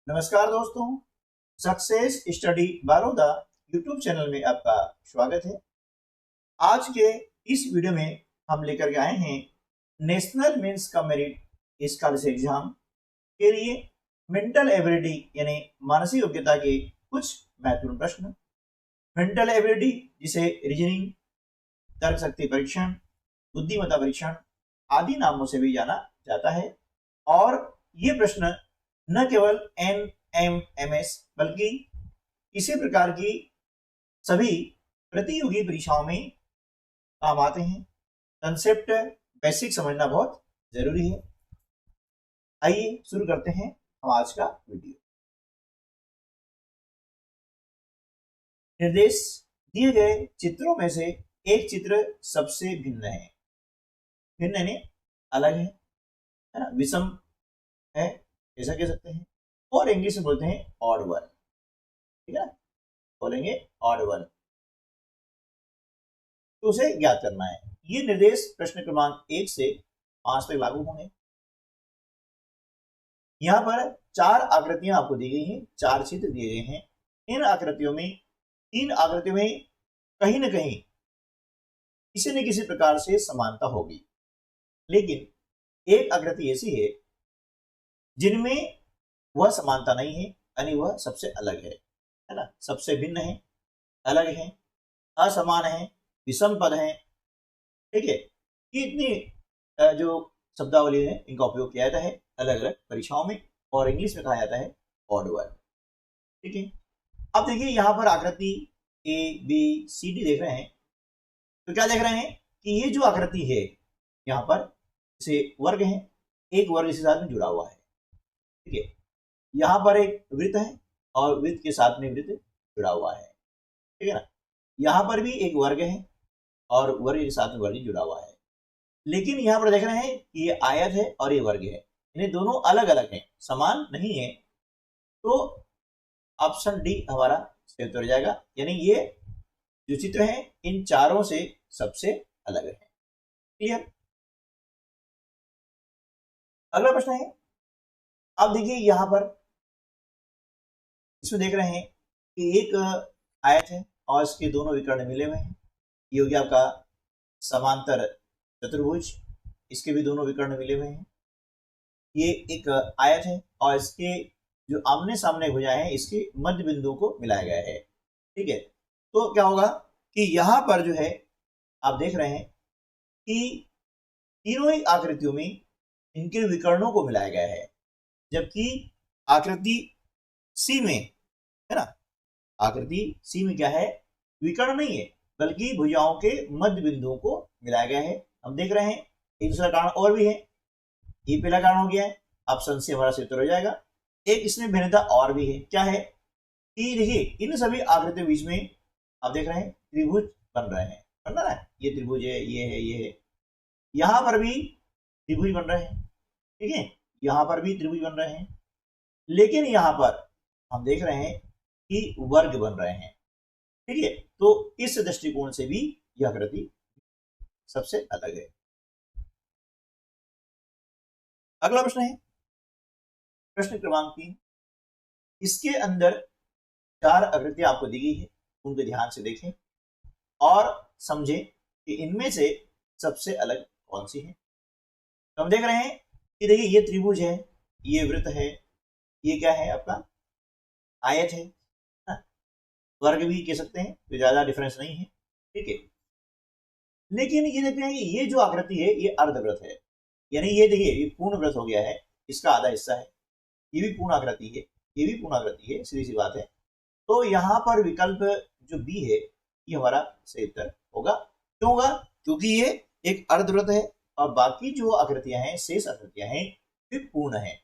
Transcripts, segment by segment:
नमस्कार दोस्तों, success study Baroda YouTube channel में आपका स्वागत है। आज के इस वीडियो में हम लेकर के आए हैं नेशनल मेंस का मेरिट स्कॉलरशिप एग्जाम के लिए मेंटल एबिलिटी यानी मानसिक योग्यता के कुछ महत्वपूर्ण प्रश्न। मेंटल एबिलिटी जिसे रीजनिंग, तर्क शक्ति परीक्षण, बुद्धिमत्ता परीक्षण आदि नामों से भी जाना जाता है और ये प्रश्न न केवल NMMS बल्कि इसी प्रकार की सभी प्रतियोगी परीक्षाओं में काम आते हैं। कंसेप्ट बेसिक समझना बहुत जरूरी है। आइए शुरू करते हैं हम आज का वीडियो। निर्देश दिए गए चित्रों में से एक चित्र सबसे भिन्न है। भिन्न यानी अलग है ना, विषम है ऐसा कह सकते हैं, और इंग्लिश में बोलते हैं ऑड वन। ठीक है, बोलेंगे ऑड वन, तो उसे ज्ञात करना है। ये निर्देश प्रश्न क्रमांक 1 से 5 तक लागू होंगे। यहां पर 4 आकृतियां आपको दी गई हैं, 4 चित्र दिए गए हैं। इन आकृतियों में 3 आकृतियों में कहीं ना कहीं किसी न किसी प्रकार से समानता होगी, लेकिन एक आकृति ऐसी है जिनमें वह समानता नहीं है, यानी वह सबसे अलग है ना, सबसे भिन्न है, अलग है, असमान है, विषम पद है। ठीक है, ये इतनी जो शब्दावली है इनका उपयोग किया जाता है अलग अलग परीक्षाओं में, और इंग्लिश में कहा जाता है ऑड वन। ठीक है, अब देखिए यहाँ पर आकृति ABCD देख रहे हैं, तो क्या देख रहे हैं कि ये जो आकृति है यहाँ पर इसे वर्ग है, एक वर्ग इसके साथ में जुड़ा हुआ है। ठीक है, यहाँ पर एक वृत्त है और वृत्त के साथ में वृत्त जुड़ा हुआ है। ठीक है ना, यहाँ पर भी एक वर्ग है और वर्ग के साथ में वर्ग जुड़ा हुआ है, लेकिन यहाँ पर देख रहे हैं कि ये आयत है और ये वर्ग है, इन्हें दोनों अलग अलग हैं, समान नहीं है। तो ऑप्शन डी हमारा सही उत्तर हो जाएगा, यानी ये जो चित्र है इन चारों से सबसे अलग है। क्लियर। अगला प्रश्न है, अब देखिए यहां पर इसमें देख रहे हैं कि एक आयत है और इसके दोनों विकर्ण मिले हुए हैं। ये हो गया आपका समांतर चतुर्भुज, इसके भी दोनों विकर्ण मिले हुए हैं। ये एक आयत है और इसके जो आमने सामने भुजाएं हैं इसके मध्य बिंदु को मिलाया गया है। ठीक है, तो क्या होगा कि यहां पर जो है आप देख रहे हैं कि तीनों ही आकृतियों में इनके विकर्णों को मिलाया गया है, जबकि आकृति सी में है ना, आकृति सी में क्या है, विकर्ण नहीं है बल्कि भुजाओं के मध्य बिंदुओं को मिलाया गया है। हम देख रहे हैं एक दूसरा कारण और भी है, ये पहला कारण हो गया है, ऑप्शन सी हमारा सही उत्तर हो जाएगा। एक इसमें भिन्नता और भी है, क्या है कि देखिए इन सभी आकृतियों के बीच में आप देख रहे हैं त्रिभुज बन रहे हैं, बन रहा है, ये त्रिभुज है, ये है, ये है, यहां पर भी त्रिभुज बन रहे हैं। ठीक है, यहां पर भी त्रिभुज बन रहे हैं, लेकिन यहां पर हम देख रहे हैं कि वर्ग बन रहे हैं। ठीक है, तो इस दृष्टिकोण से भी यह आकृति सबसे अलग है। अगला प्रश्न है प्रश्न क्रमांक 3। इसके अंदर 4 आकृतियां आपको दी गई है, उनको ध्यान से देखें और समझें कि इनमें से सबसे अलग कौन सी है। तो हम देख रहे हैं कि देखिए ये त्रिभुज है, ये वृत्त है, ये क्या है आपका आयत है, वर्ग भी कह सकते हैं, तो ज्यादा डिफरेंस नहीं है। ठीक है, लेकिन ये देखते हैं कि ये जो आकृति है ये अर्धवृत्त है, यानी ये देखिए ये पूर्ण वृत्त हो गया है, इसका आधा हिस्सा है, ये भी पूर्ण आकृति है, ये भी पूर्ण आकृति है, सीधी सी बात है। तो यहाँ पर विकल्प जो बी है ये हमारा सही उत्तर होगा। क्यों होगा? क्योंकि ये एक अर्धवृत्त है और बाकी जो आकृतियां हैं, शेष आकृतियां हैं, वे पूर्ण है।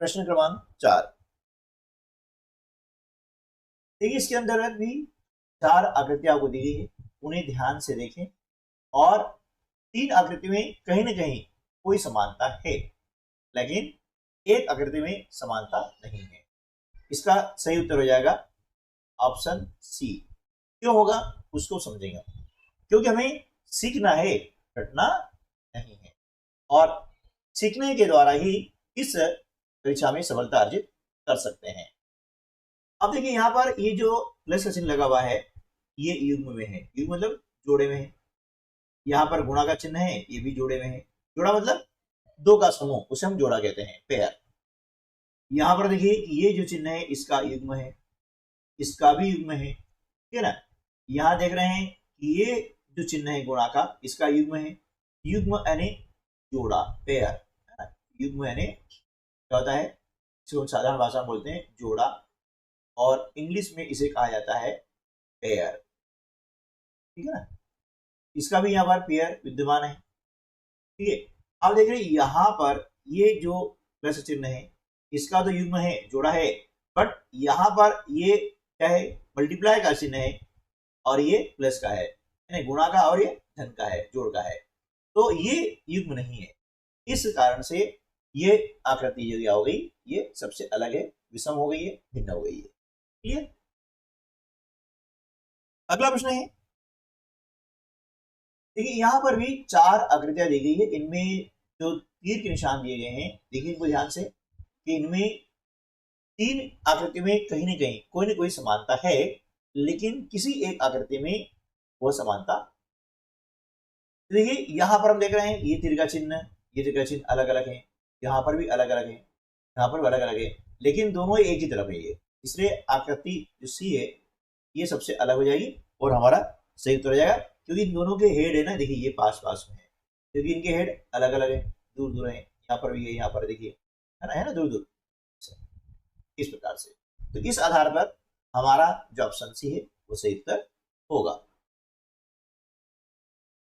प्रश्न क्रमांक 4, देखिए इसके अंतर्गत भी 4 आकृतियां आपको दी गई है, उन्हें ध्यान से देखें और 3 आकृति में कहीं ना कहीं कोई समानता है, लेकिन एक आकृति में समानता नहीं है। इसका सही उत्तर हो जाएगा ऑप्शन सी। क्यों होगा उसको समझेंगे, क्योंकि हमें सीखना है, रटना नहीं है, और सीखने के द्वारा ही इस परीक्षा में सफलता अर्जित कर सकते हैं। अब देखिए यहाँ पर ये जो प्लस का चिन्ह लगा हुआ है ये युग्म में है, युग्म मतलब जोड़े में है। यहाँ पर गुणा का चिन्ह है, ये भी जोड़े में है। जोड़ा मतलब दो का समूह, उसे हम जोड़ा कहते हैं, पेयर। यहाँ पर देखिए ये जो चिन्ह है इसका युग्म है, इसका भी युग्म है, ठीक है ना। यहाँ देख रहे हैं कि ये जो चिन्ह है गुणा का, इसका युग्म है। युग्म यानी जोड़ा, पेयर, है ना। युग्म यानी क्या होता है, इसको साधारण भाषा में बोलते हैं जोड़ा, और इंग्लिश में इसे कहा जाता है पेयर, ठीक है ना। इसका भी यहाँ पर पेयर विद्यमान है, ठीक है। अब देख रहे हैं यहाँ पर ये जो प्लस चिन्ह है इसका तो युग्म है, जोड़ा है, बट यहाँ पर ये क्या है, मल्टीप्लाई का चिन्ह है और ये प्लस का है, यानी गुणा का, और ये धन का है, जोड़ का है, तो ये युग्म नहीं है। इस कारण से ये आकृति जो क्या हो गई, ये सबसे अलग है, विषम हो गई है, भिन्न हो गई है। क्लियर। अगला प्रश्न है, देखिए यहाँ पर भी चार आकृतियां दी गई है, इनमें जो तीर के निशान दिए गए हैं, देखिए इनको ध्यान से कि इनमें तीन आकृति में कहीं ना कहीं कोई ना कोई समानता है, लेकिन किसी एक आकृति में वो समानता, देखिए यहाँ पर हम देख रहे हैं ये तीर का चिन्ह, ये तीर का चिन्ह अलग अलग है, यहाँ पर भी अलग अलग है, यहाँ पर भी अलग अलग है, लेकिन दोनों एक ही तरफ है ये, इसलिए आकृति जो सी है ये सबसे अलग हो जाएगी और हमारा सही उत्तर हो जाएगा, क्योंकि इन दोनों के हेड है ना, देखिए ये पास पास में है, क्योंकि इनके हेड अलग अलग है, दूर दूर है, यहाँ पर भी है, यहाँ पर देखिए है ना दूर दूर, इस प्रकार से। तो इस आधार पर हमारा जो ऑप्शन सी है वो सही उत्तर होगा।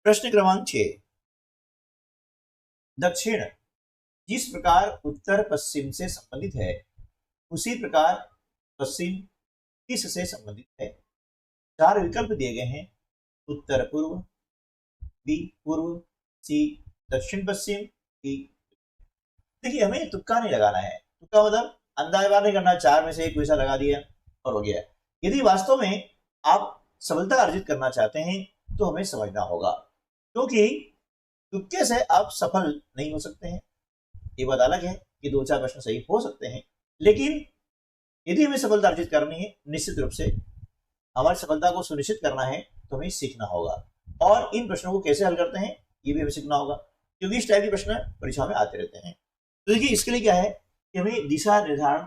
प्रश्न क्रमांक 6, दक्षिण जिस प्रकार उत्तर पश्चिम से संबंधित है उसी प्रकार पश्चिम किस से संबंधित है। चार विकल्प दिए गए हैं, उत्तर पूर्व, बी पूर्व, सी दक्षिण पश्चिम, डी। देखिए हमें तुक्का नहीं लगाना है, तुक्का मतलब अंदाजा नहीं करना, चार में से एक कोई सा लगा दिया और हो गया। यदि वास्तव में आप सफलता अर्जित करना चाहते हैं तो हमें समझना होगा, क्योंकि तुक्के से आप सफल नहीं हो सकते हैं। ये बात अलग है कि दो चार प्रश्न सही हो सकते हैं, लेकिन यदि हमें सफलता अर्जित करनी है, निश्चित रूप से हमारी सफलता को सुनिश्चित करना है, तो हमें सीखना होगा, और इन प्रश्नों को कैसे हल करते हैं ये भी हमें सीखना होगा, क्योंकि इस टाइप के प्रश्न परीक्षा में आते रहते हैं। तो देखिए इसके लिए क्या है कि हमें दिशा निर्धारण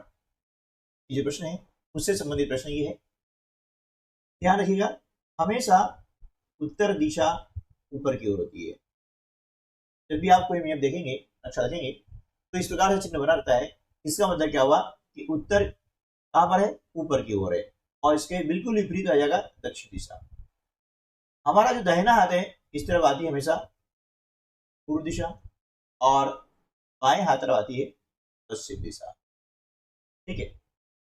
जो प्रश्न है उससे संबंधित प्रश्न ये है, ध्यान रखिएगा हमेशा उत्तर दिशा ऊपर की ओर होती है। जब भी आप कोई मैप देखेंगे, नक्शा देखेंगे, तो इस प्रकार से चिन्ह बना रहता है, इसका मतलब क्या हुआ कि उत्तर कहां पर है, ऊपर की ओर है, और इसके बिल्कुल विपरीत आ जाएगा दक्षिण दिशा। हमारा जो दाहिना हाथ है इस तरफ आती है हमेशा पूर्व दिशा, और बाएं हाथ तरफ आती है पश्चिम दिशा, ठीक है।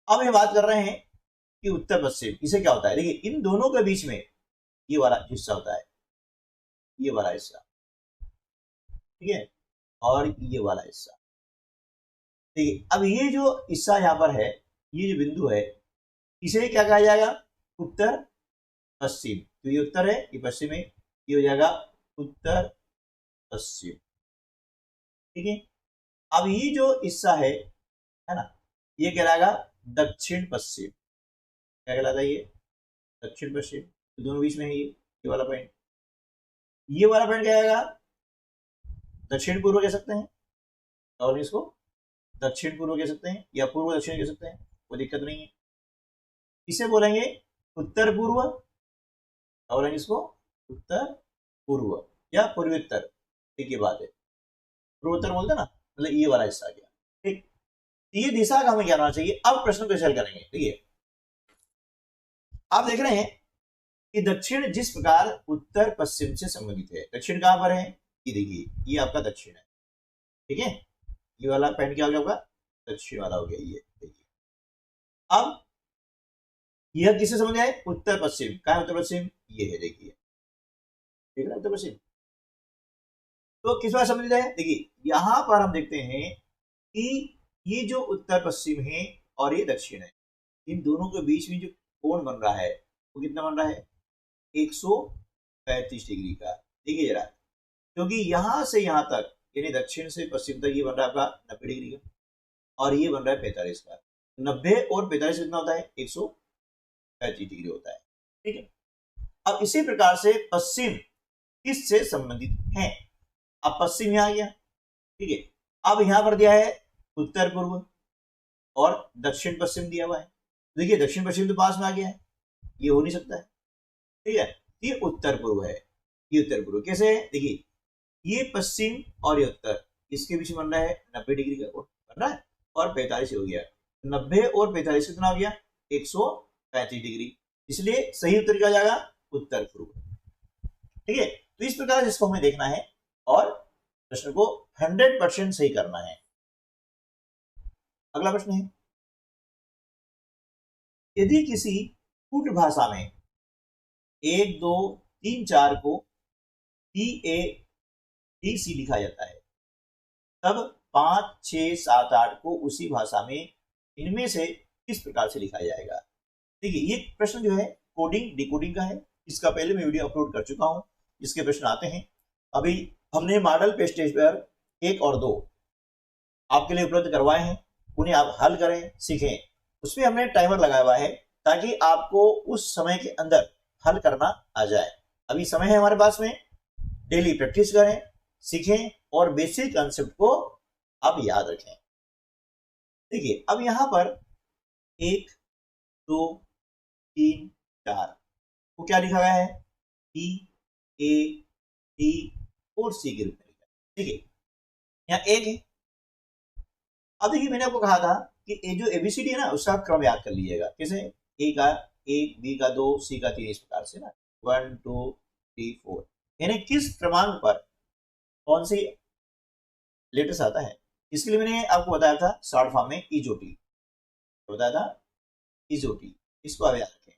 अब हम बात कर रहे हैं कि उत्तर पश्चिम, इसे क्या होता है, देखिए इन दोनों के बीच में ये वाला हिस्सा होता है, ये वाला हिस्सा, ठीक है, और ये वाला हिस्सा, ठीक है। अब ये जो हिस्सा यहाँ पर है, ये जो बिंदु है, इसे क्या कहा जाएगा, उत्तर पश्चिम। तो ये उत्तर है, ये पश्चिम है, ये हो जाएगा उत्तर पश्चिम, ठीक है। अब ये जो हिस्सा है ना, ये कहलाएगा दक्षिण पश्चिम। क्या कहलाता है ये, दक्षिण पश्चिम। तो दोनों बीच में है ये वाला पॉइंट, ये वाला पॉइंट क्या आएगा, दक्षिण पूर्व कह सकते हैं, और इसको दक्षिण पूर्व कह सकते हैं, या पूर्व दक्षिण कह सकते हैं, कोई दिक्कत नहीं है। इसे बोलेंगे उत्तर पूर्व, और इसको उत्तर पूर्व या पूर्वोत्तर, एक ही बात है, पूर्वोत्तर बोलते ना, मतलब ये वाला हिस्सा गया, ठीक। ये दिशा का हमें क्या होना चाहिए। अब प्रश्न को हल करेंगे, ठीक है। आप देख रहे हैं कि दक्षिण जिस प्रकार उत्तर पश्चिम से संबंधित है, दक्षिण कहां पर है, ये देखिए ये आपका दक्षिण है, ठीक है। ये वाला पॉइंट क्या हो गया आपका, दक्षिण वाला हो गया, ये देखिए। अब यह किससे समझ आए, उत्तर पश्चिम, कहां है उत्तर पश्चिम, ये है, देखिए ठीक है उत्तर पश्चिम। तो किस बार समझ जाए, देखिए यहां पर हम देखते हैं कि ये जो उत्तर पश्चिम है और ये दक्षिण है, इन दोनों के बीच में जो कोण बन रहा है वो कितना बन रहा है, 135 डिग्री का। देखिए जरा, क्योंकि यहां से यहां तक यानी दक्षिण से पश्चिम तक ये बन रहा है आपका 90 डिग्री का, और ये बन रहा है 45 का। 90 और 45 कितना होता है? 135 डिग्री होता है। ठीक है, अब इसी प्रकार से पश्चिम किससे संबंधित है? अब पश्चिम यहां आ गया। ठीक है, अब यहां पर दिया है उत्तर पूर्व और दक्षिण पश्चिम दिया हुआ है। देखिए दक्षिण पश्चिम तो पास में आ गया है, ये हो नहीं सकता है। ठीक है, ये उत्तर पूर्व है, ये उत्तर पूर्व कैसे है? देखिए ये पश्चिम और ये उत्तर, इसके बीच में बन रहा है 90 डिग्री का कोण बन रहा है और 45 हो गया। 90 और 45 कितना हो गया? 135 डिग्री, इसलिए सही उत्तर क्या जाएगा? उत्तर पूर्व। ठीक है, तो इस प्रकार इसको हमें देखना है और प्रश्न को 100% सही करना है। अगला प्रश्न है, यदि किसी कूट भाषा में 1 2 3 4 को TATC लिखा जाता है, तब 5 6 7 8 को उसी भाषा में इनमें से किस प्रकार से लिखा जाएगा? देखिए ये प्रश्न जो है कोडिंग डिकोडिंग का है, इसका पहले मैं वीडियो अपलोड कर चुका हूं, इसके प्रश्न आते हैं। अभी हमने मॉडल पेज पर 1 और 2 आपके लिए उपलब्ध करवाए हैं, उन्हें आप हल करें, सीखें। उसमें हमने टाइमर लगाया हुआ है ताकि आपको उस समय के अंदर हल करना आ जाए। अभी समय है हमारे पास में, डेली प्रैक्टिस करें, सीखें और बेसिक कंसेप्ट को आप याद रखें। देखिए अब यहां पर 1 2 3 4 को क्या लिखा गया है? TAT और C के रूप में लिखा है। ठीक है, यहाँ 1 है। अब देखिए मैंने आपको कहा था कि ये जो ABCD है ना, उसका क्रम याद कर लीजिएगा। कैसे? A का 1, B का 2, C का 3, इस प्रकार से ना 1 2 3 4, यानी किस क्रमांक पर कौन सी लेटर्स आता है। इसके लिए मैंने आपको बताया था शॉर्ट फॉर्म में EJOT, बताया था EJOT, इसको आप याद रखें।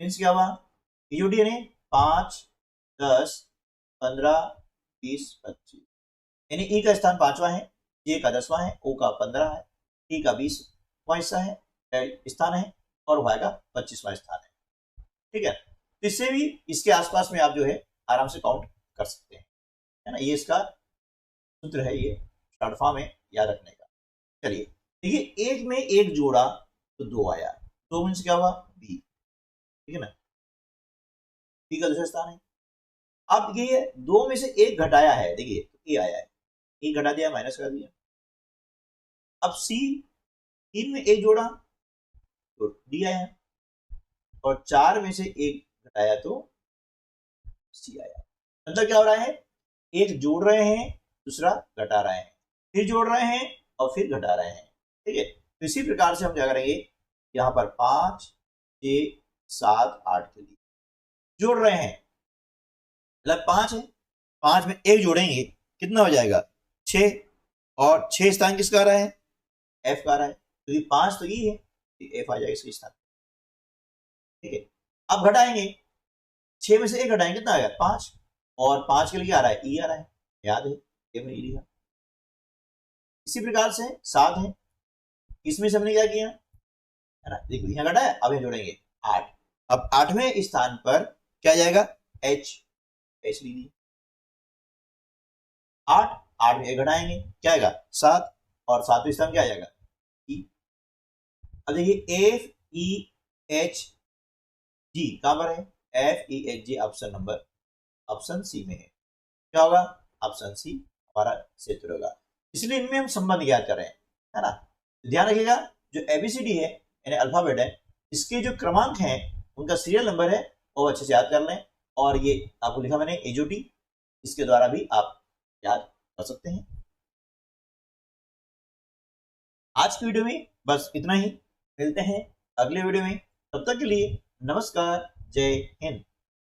मीन्स क्या हुआ? EJOT यानी 5 10 15 20 25, यानी E का स्थान 5वां है, J का 10वां है, O का 15 है, T का 20वां हिस्सा है स्थान है और Y का 25वां स्थान है। ठीक है, तो इससे भी इसके आसपास में आप जो है आराम से काउंट कर सकते हैं, है ना। ये इसका सूत्र है, ये शॉर्ट फॉर्म है, याद रखने का। चलिए देखिए, एक में एक जोड़ा तो 2 आया, 2 मीन्स क्या हुआ? B। ठीक है ना, B का दूसरा स्थान है। अब ये 2 में से 1 घटाया है, देखिए तो A आया है, 1 घटा दिया, माइनस कर दिया। अब C 3 में 1 जोड़ा तो D आया और 4 में से 1 घटाया तो C आया। मतलब क्या हो रहा है? एक जोड़ रहे हैं, दूसरा घटा रहे हैं, फिर जोड़ रहे हैं और फिर घटा रहे हैं। ठीक है, तो इसी प्रकार से हम क्या करेंगे, यहां पर 5 6 7 8 के लिए जोड़ रहे हैं, मतलब 5 है, 5 में 1 जोड़ेंगे कितना हो जाएगा? 6, और 6 स्थान किसका आ रहा है? F का आ रहा है, क्योंकि 5 तो E है, F आ जाएगा इसका स्थान। ठीक है, अब घटाएंगे, 6 में से 1 घटाएंगे कितना आएगा? 5, और 5 के लिए आ रहा है E आ रहा है, याद है ये मैंने E लिखा। इसी प्रकार से 7 है, इसमें से हमने क्या किया, है ना, देखो यहां घटाया, अब यहां जोड़ेंगे 8। अब 8वें स्थान पर क्या जाएगा? H लीजिए, 8 में 1 घटाएंगे क्या आएगा? 7, और 7वें स्थान क्या आ जाएगा? E। अब देखिए FEHG कहां पर है? FEHG ऑप्शन सी में है। क्या होगा? ऑप्शन सी हमारा क्षेत्र होगा। इसलिए इनमें हम संबंध ज्ञात कर रहे हैं, है ना। ध्यान रखिएगा, जो ABCD है यानी अल्फाबेट है, इसके जो क्रमांक हैं उनका सीरियल नंबर है, वो अच्छे से याद कर लें। और ये आपको लिखा मैंने EJOT, इसके द्वारा भी आप याद कर सकते हैं। आज की वीडियो में बस इतना ही, मिलते हैं अगले वीडियो में, तब तक के लिए नमस्कार, जय हिंद।